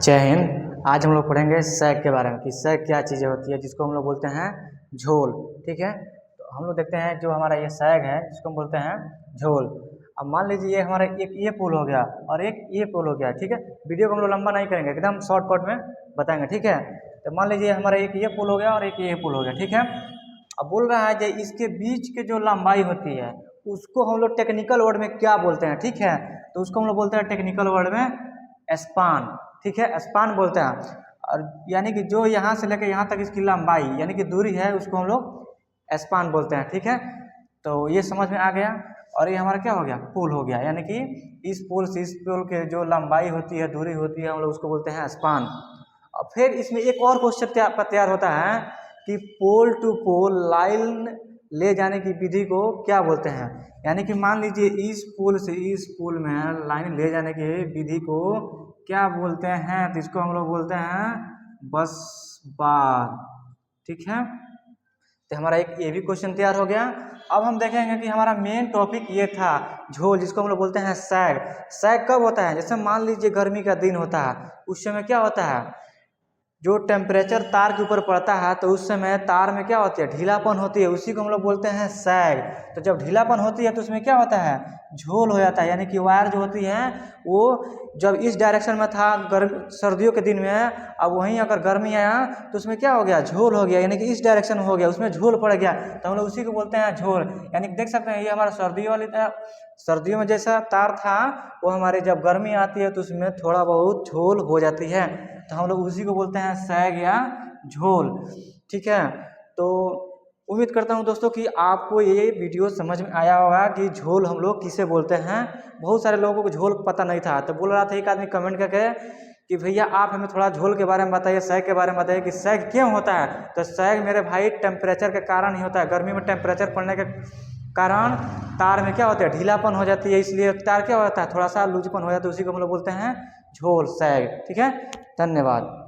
जय हिंद। आज हम लोग पढ़ेंगे सैग के बारे में कि सैग क्या चीज़ें होती है, जिसको हम लोग बोलते हैं झोल। ठीक है, तो हम लोग देखते हैं जो हमारा ये सैग है जिसको हम बोलते हैं झोल। अब मान लीजिए ये हमारा एक ये पुल हो गया और एक ये पुल हो गया। ठीक है, वीडियो को हम लोग लंबा नहीं करेंगे, एकदम शॉर्टकट में बताएंगे। ठीक है, तो मान लीजिए हमारा एक ये पुल हो गया और एक ये पुल हो गया। ठीक है, अब बोल रहा है कि इसके बीच के जो लंबाई होती है उसको हम लोग टेक्निकल वर्ड में क्या बोलते हैं। ठीक है, तो उसको हम लोग बोलते हैं टेक्निकल वर्ड में स्पान। ठीक है, स्पान बोलते हैं। और यानी कि जो यहाँ से लेकर यहाँ तक इसकी लंबाई यानी कि दूरी है उसको हम लोग स्पान बोलते हैं। ठीक है, तो ये समझ में आ गया। और ये हमारा क्या हो गया, पुल हो गया। यानी कि इस पुल से इस पुल के जो लंबाई होती है, दूरी होती है, हम लोग उसको बोलते हैं स्पान। और फिर इसमें एक और क्वेश्चन तैयार होता है कि पोल टू पोल लाइन ले जाने की विधि को क्या बोलते हैं। यानी कि मान लीजिए इस पुल से इस पुल में लाइन ले जाने की विधि को क्या बोलते हैं, तो इसको हम लोग बोलते हैं बस बार। ठीक है, तो हमारा एक ये भी क्वेश्चन तैयार हो गया। अब हम देखेंगे कि हमारा मेन टॉपिक ये था झोल, जिसको हम लोग बोलते हैं सैग। सैग कब होता है, जैसे मान लीजिए गर्मी का दिन होता है, उस समय क्या होता है, जो टेम्परेचर तार के ऊपर पड़ता है तो उस समय तार में क्या होती है, ढीलापन होती है, उसी को हम लोग बोलते हैं सैग। तो जब ढीलापन होती है तो उसमें क्या होता है, झोल हो जाता है। यानी कि वायर जो होती है वो जब इस डायरेक्शन में था सर्दियों के दिन में, अब वहीं अगर गर्मी आया तो उसमें क्या हो गया, झोल हो गया। यानी कि इस डायरेक्शन में हो गया, उसमें झोल पड़ गया, तो हम लोग उसी को बोलते हैं झोल। यानी कि देख सकते हैं ये हमारा सर्दियों में जैसा तार था वो हमारे जब गर्मी आती है तो उसमें थोड़ा बहुत झोल हो जाती है, तो हम लोग उसी को बोलते हैं सैग या झोल। ठीक है, तो उम्मीद करता हूँ दोस्तों कि आपको ये वीडियो समझ में आया होगा कि झोल हम लोग किसे बोलते हैं। बहुत सारे लोगों को झोल पता नहीं था, तो बोल रहा था एक आदमी कमेंट करके कि भैया आप हमें थोड़ा झोल के बारे में बताइए, सैग के बारे में बताइए कि सैग क्यों होता है। तो सैग मेरे भाई टेम्परेचर के कारण ही होता है। गर्मी में टेम्परेचर पड़ने के कारण तार में क्या होता है, ढीलापन हो जाती है, इसलिए तार क्या होता है, थोड़ा सा लूजपन हो जाता है, उसी को हम लोग बोलते हैं झोल, सैग। ठीक है, धन्यवाद।